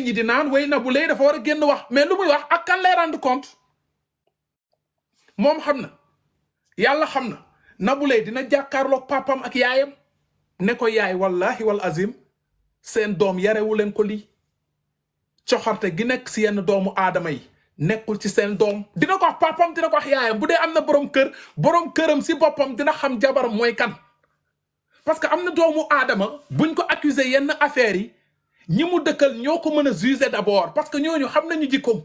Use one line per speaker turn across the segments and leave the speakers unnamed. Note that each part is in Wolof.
ñi di naan way Nabou Leye dafa war a génn wax mais lu muy wax ak kan lay rendre compte moom xam na yàlla xam na Nabou Leye dina jàkkaarloog papam ak yaayam ne ko yaay wallahi wal azim seen doom yarewu leen ko lii coxarte gi nekk si yenn doomu aadama yi nekkul ci seen doom dina ko wax papam dina ko wax yaayam bu dee am na borom këram si boppam dina xam jabaram mooy kan parce que am na doomu aadama buñ ko accuser yenn affaires yi ñi mu dëkkal ñoo ko mën a juger d'abord parce que ñooñu xam nañu jikkoom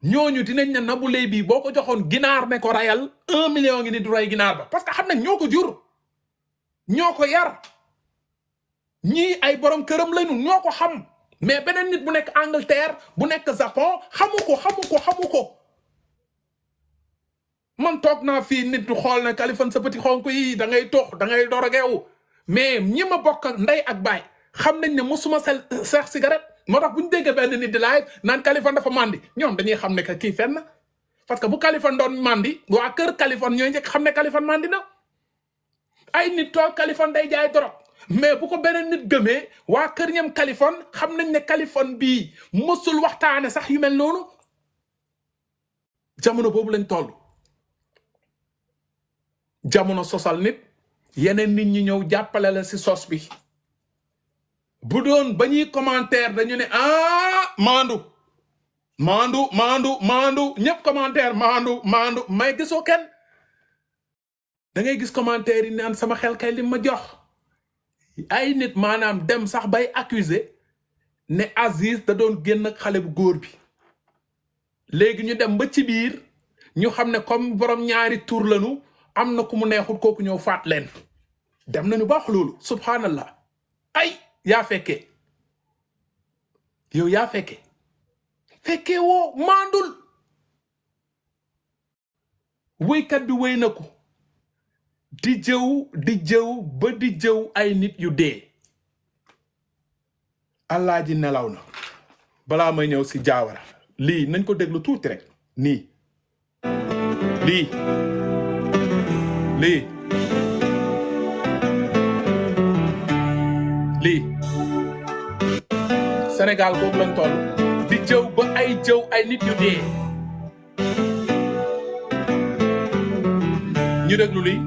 ñooñu dinañ ne Nabou Leye bii boo ko joxoon ginaar ne ko rayal 1 million ngi ni du ray ginaar ba parce que xam nañ ñoo ko jur ñoo ko yar ñii ay borom këram lañu ñoo ko xam mais beneen nit bu nekk Angleterre bu nekk Japon xamu ko man toog naa fii nit du xool ne Kaliphone sa petit xonk yi da ngay tox da ngay dorogeewu mais ñi ma bokk ak ndey ak baay xam nañ ne mosuma seex cigarette moo tax bu ñu déggee benn nit di live naan Kaliphone dafa mandi ñoom dañuy xam ne que kii fenn parce que bu Kaliphone doon mandi waa kër Kaliphone ñooy njëkk xam ne Kaliphone mandi na ay nit toog Kaliphone day jaay dorog mais bu ko beneen nit gëmee waa kër ñam Kaliphone xam nañ ne Kaliphone bii mosul waxtaane sax yu mel noonu jamono boobu lañ toll jamono sosal nit yeneen nit ñi ñëw jàppale la si sos bi bu doon ba ñuy commentaire dañu ne maandu ñëpp commentaire maandu may gisoo kenn da ngay gis commentaire yi naan sama xel kay li ma jox ay nit maanaam dem sax bay accuser ne Aziz da doon génn ak xale bu góor bi léegi ñu dem ba ci biir ñu xam ne comme borom ñaari tur lañu am na ku mu neexul kooku ñëw faat leen dem nañu baax loolu subhanallah ay yaa fekkee yow yaa fekkee woo maandul wéykat bi wéy na ko di jëw ba di jëw ay nit yu dee Alaaji nelaw na balaa may ñëw si Jaawara lii nañ ko déglu tuuti rek nii lii Sénégal boobu lañ toll di jëw ba ay nit yu dee ñu déglu lii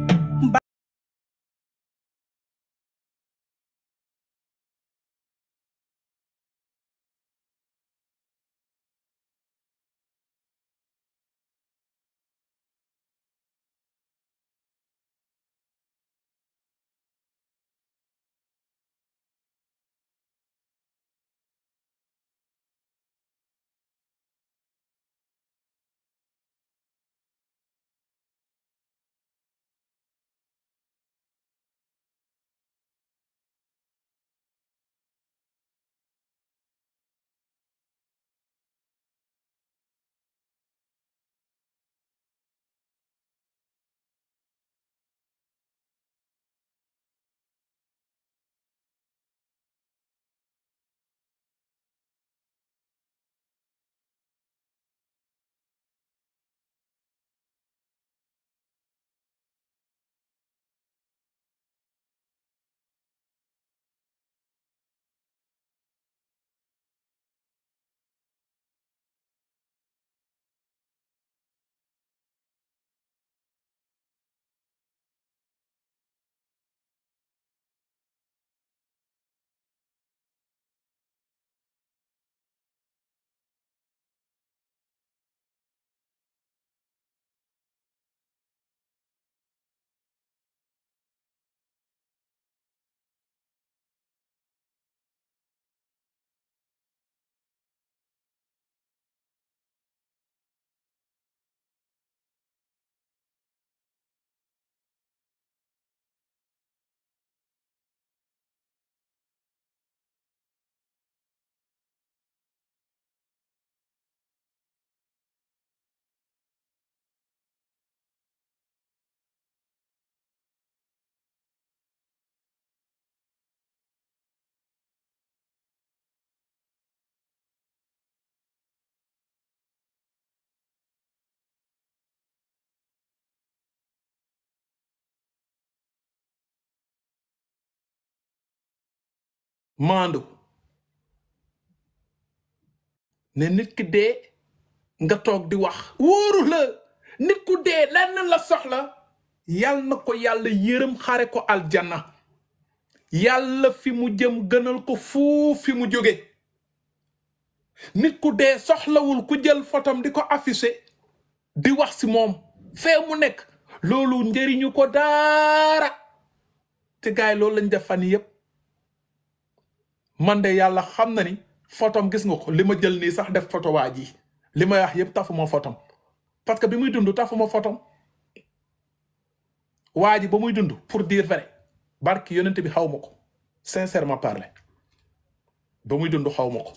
maandu ne nit ki dee nga toog di wax wóoru la nit ku dee lenn la soxla yal na ko yàlla yërëm xare ko aljanna yàlla fi mu jëm gënal ko fuuf fi mu jóge nit ku dee soxlawul ku jël photom di ko affiché di wax si moom fee mu nekk loolu njëriñu ko daara te gaay loolu lañ def fan yépp man de yàlla xam na ni photom gis nga ko li ma jël nii sax def photo waa ji li may wax yépp tafuma photom parce que bi muy dund tafuma photom waa ji ba muy dund pour dire vrai barki yonent bi xaw ma ko sincèrement parler ba muy dund xaw ma ko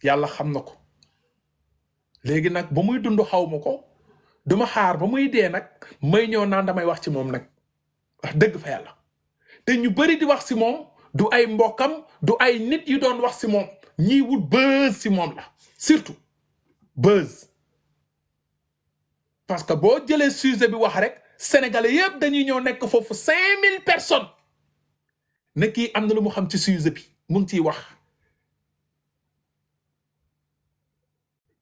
yàlla xam na ko léegi nag ba muy dund xaw ma ko duma xaar ba muy dee nag may ñëw naan damay wax ci moom nag wax dëgg fa yàlla te ñu bari di wax si moom du ay mbokkam du ay nit yu doon wax si moom ñiy wut buzz si moom la surtout buzz parce que boo jëlee sujet bi wax rek sénégalais yëpp dañuy ñëw nekk foofu 5000 personnes ne kii am na lu mu xam ci sujet bi mu ngi ciy wax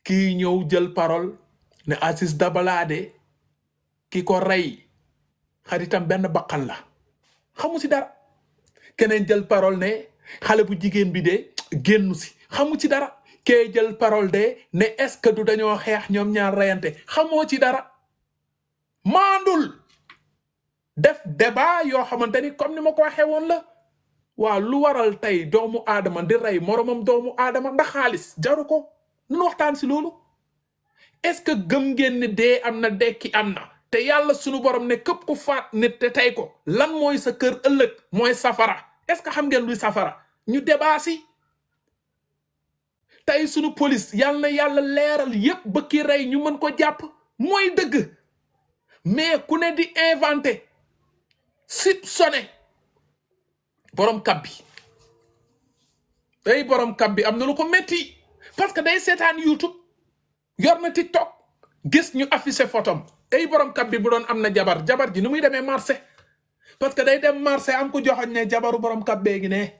kii ñëw jël parole ne Aziz Dabala de ki ko rey xaritam benn bakkan la xamu ci dara keneen jël parole ne xale bu jigéen bi de génnu si xamu ci dara kee jël parole de ne est-ce que du dañoo xeex ñoom ñaar reyante xamoo ci dara maandul def débat yoo xamante ni comme ni ma ko waxee woon la waaw lu waral tey doomu aadama di rey moromam doomu aadama ndax xaalis jaru ko nu waxtaan si loolu est-ce que gëm ngeen ne dee am na dekki am na te yàlla sunu borom ne képp ku faat nit te tey ko lan mooy sa kër ëllëg mooy safara est-ce que xam ngeen luy safara ñu débat si tey sunu police yàlla na yàlla leeral yépp ba ki rey ñu mën ko jàpp mooy dëgg mais ku ne di inventé soupçonné borom kab bi day borom kab bi am na lu ko metti parce que day seetaan YouTube yor na TikTok gis ñu affiché photom ay borom kab bi bu doon am na jabar ji nu muy demee marché parce que day dem marché am ko joxoñ ne jabaru borom kab bee gi ne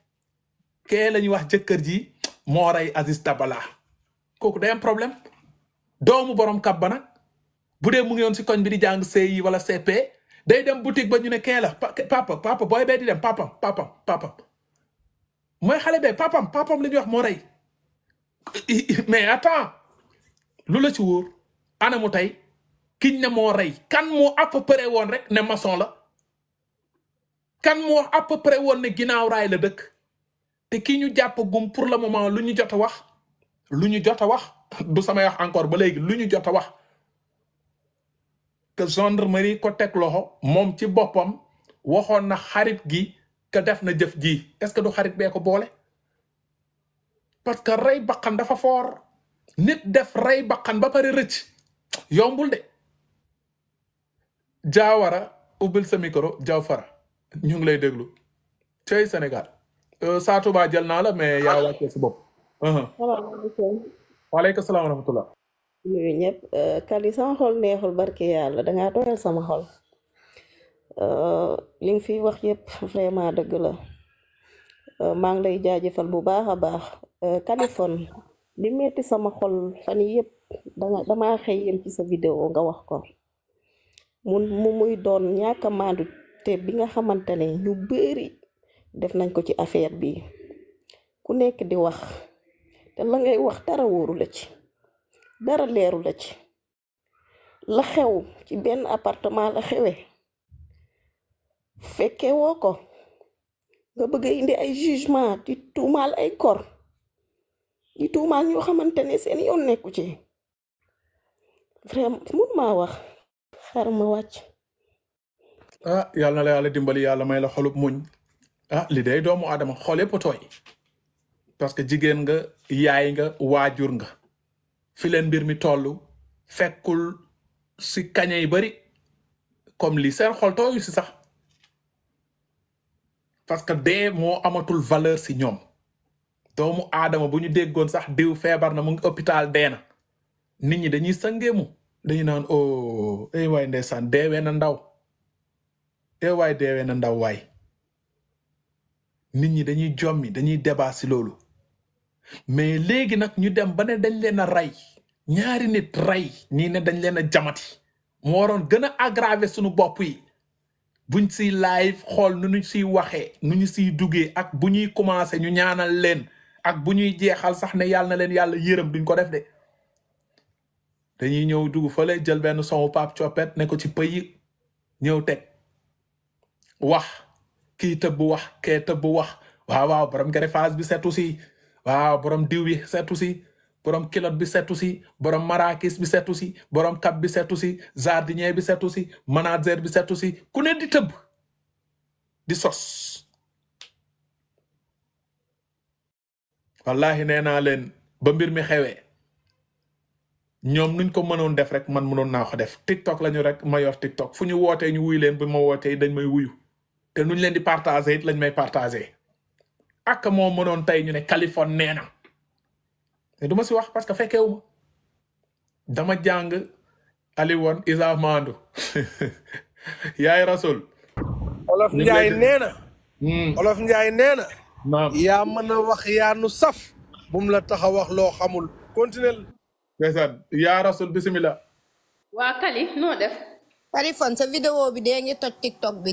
kee la ñuy wax jëkkër ji moo rey Aziz Dabala kooku day am problème doomu borom kab ba nag bu dee mu ngi yoon si koñ bi di jàng CI wala CP day dem boutique ba ñu ne kee la papa booy bee di dem papam mooy xale bee papam la ñuy wax moo rey mais attends lu la ci wóor ana mu tey kiñ ne moo rey kan moo à peu près woon rek ne maçon la kan moo à peu près woon ne ginnaaw raay la dëkk te ki ñu jàpp gum pour le moment lu ñu jot a wax du samay wax encore ba léegi lu ñu jot a wax que gendarmerie ko teg loxo moom ci boppam waxoon na xarit gi que def na jëf ji est-ce que du xarit bee ko boole parce que rey bakkan dafa foor nit def rey bakkan ba pare rëcc yombul de jaawara ubbil sa micro Jaafara ñu ngi lay déglu cey Sénégal Satou Ba jël naa la mais yaa wàccee si bopp
salaamaaleykum.
waaleykum salaam wa rahmatullah
nuyu ñëpp Kali sama xol neexul barke yàlla dangaa doyal sama xol li nga fi wax yëpp vraiment dëgg la maa ngi lay jaajëfal bu baax a baax Kaliphone li metti sama xol fan yëpp damaa xëy yem ci sa vidéo nga wax ko muy doon ñàkk a maandu te bi nga xamante ne ñu bëri def nañ ko ci affaire bi ku nekk di wax te la ngay wax dara wóoru la ci dara leeru la ci la xew ci benn appartement la xewe fekkee woo ko nga bëgg a indi ay jugement di tuumaal ay kor di tuumaal ñoo xamante ne seen yoon nekku ci vraiment mun maa wax xar ma wàcc
yàlla na la yàlla dimbali yàlla may la xolub muñ li day doomu aadama xol yëpp tooy parce que jigéen nga yaay nga waajur nga fi leen mbir mi toll fekkul si kañe yi bari comme li seen xol tooyu si sax parce que dee moo amatul valeur si ñoom doomu aadama bu ñu déggoon sax diw feebar na mu ngi hôpital dee na nit ñi dañuy sëngeemu dañu naan oh ay waay ndeysaan deewee na ndaw waay deewee na ndaw waay nit ñi dañuy jommi dañuy débat si loolu mais léegi nag ñu dem ba ne dañ leen a rey ñaari nit rey ñii ne dañ leen a jamati mu waroon gën a aggraver suñu bopp yi buñ siy live xool nu ñu siy waxee nu ñu siy duggee ak bu ñuy commencé ñu ñaanal leen ak bu ñuy jeexal sax ne yàlla na leen yàlla yërëm duñ ko def de dañuy ñëw dugg fële jël benn son Pape Coppet ne ko ci pëyi ñëw teg wax kii tëbb wax kee tëbb wax waaw borom greffage bi setu si waaw borom diw bi setu si borom kilot bi setu si borom marakis bi setu si borom kap bi setu si jardinier bi setu si manager bi setu si ku ne di tëbb di sos wallahi nee naa leen ba mbir mi xewee ñoom nuñ ko mënoon def rek man mënoon naa ko def TikTok lañu rek ma yor TikTok fu ñu wootee ñu wuy leen bu ma wootee dañ may wuyu te nuñ leen di partager it lañ may partager ak moo mënoon tey ñu ne Kaliphone nee na te du ma si wax parce que fekkewuma dama jàng Aliwon Isa Mandu yaay Rasul
Olof Njaay nee na Olof Njaay nee na
naam
yaa mën a wax yaa nu saf bum la tax a wax loo xamul continuel
ndeysaan yaa Rasul bismillah
waa Kali noo def
Kaliphone sa vidéo bi dee ngi toj TikTok bi